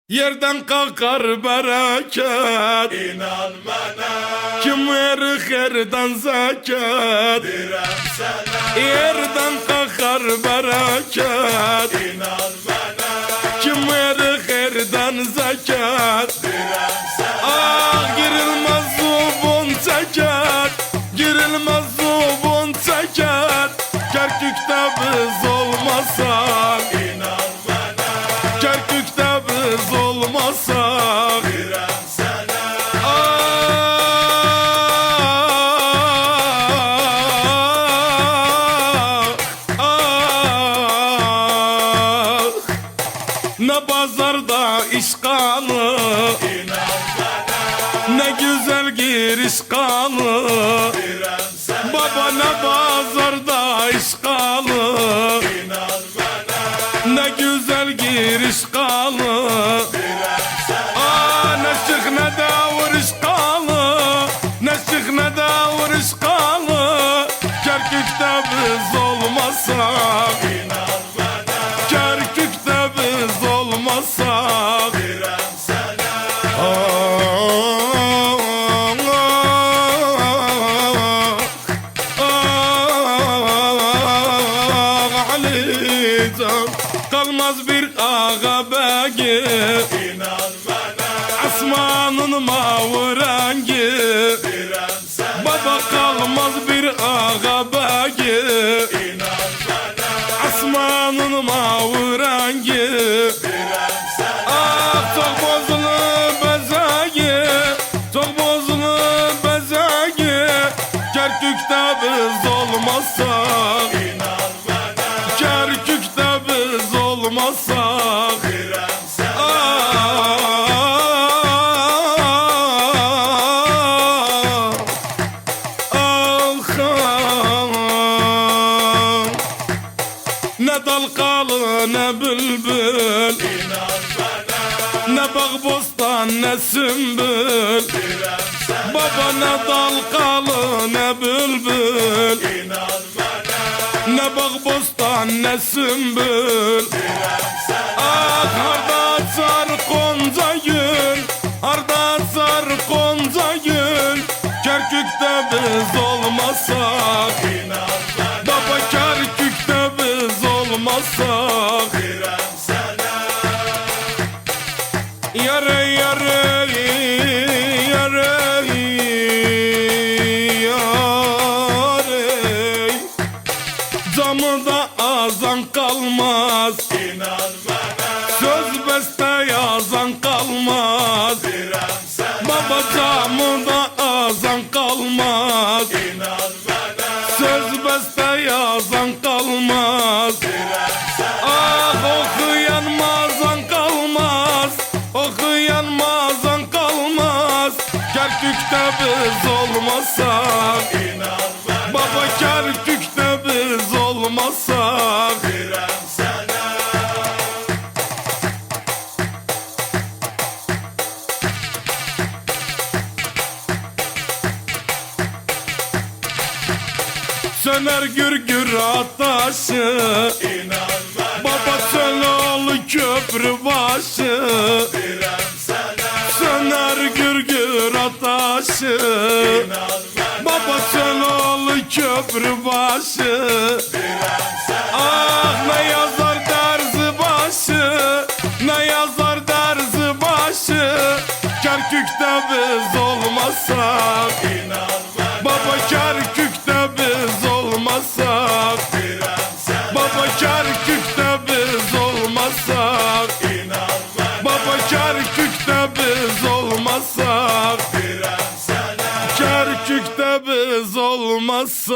Yerden kalkar bereket, İnan bana, kim verir herden zekat? direm sana. Yerden kalkar bereket, İnan bana, kim verir herden zekat? direm sana. Ah, girilmez zubun çeker, girilmez zubun çeker. Kerkük'te biz olmasak, İnan bana, Kerkük'te biz olmasak. direm sana. Ne pazarda işkanı, İnan bana, ne güzel giriş kanı. direm sana. Baba ne pazarda işkanı, İnan bana, ne güzel giriş kanı. direm sana. Ne şık ne de vuruş kanı, ne şık ne de vuruş kanı. Kerkük'te biz olmasak, İnan bana, Kerkük'te biz olmasak. direm sana. Alican kalmaz bir ağa begi, İnan bana, asmanın mavi rengi. direm sana. Baba kalmaz bir ağa begi, İnan bana, asmanın mavi rengi. direm sana. Ah, çok bozulu bezeyi, çok bozulu bezeyi. Kerkük'te biz olmasak, İnan bana, Kerkük'te biz olmasak. direm sana. Ne dal kalı ne bülbül, İnan bana, ne bağ bostan ne sümbül. direm sana. Baba ne dal kalı ne bülbül, İnan bana, ne bağ bostan ne sümbül. direm sana. Ah, harda açar konca gül, harda açar konca gül. Kerkük'te biz olmasak, İnan bana, baba Kerkük'te biz olmasak. direm sana. Yare yare yare yare, camıda azan kalmaz, İnan bana, söz beste yazan kalmaz. direm sana. Baba camıda azan kalmaz, İnan bana, söz beste yazan kalmaz. direm sana. Ah, okuyan mazan kalmaz, okuyan mazan kalmaz. Kerkük'te biz olmasak, İnan bana, baba Kerkük'te biz olmasak. direm sana. Söner gürgür ataşı, İnan bana, baba Sönoğlu köprü başı. direm sana. Söner gürgür ataşı, İnan bana, baba Sönoğlu köprü başı. direm sana. Ah, ne yazar derzi başı, ne yazar derzi başı. Kerkük'te biz olmasak, İnan bana, baba Kerkük'te biz olmasak. direm sana. Baba Kerkük'te biz olmasak, İnan bana, baba Kerkük'te biz olmasak. direm sana. Kerkük'te biz olmasak.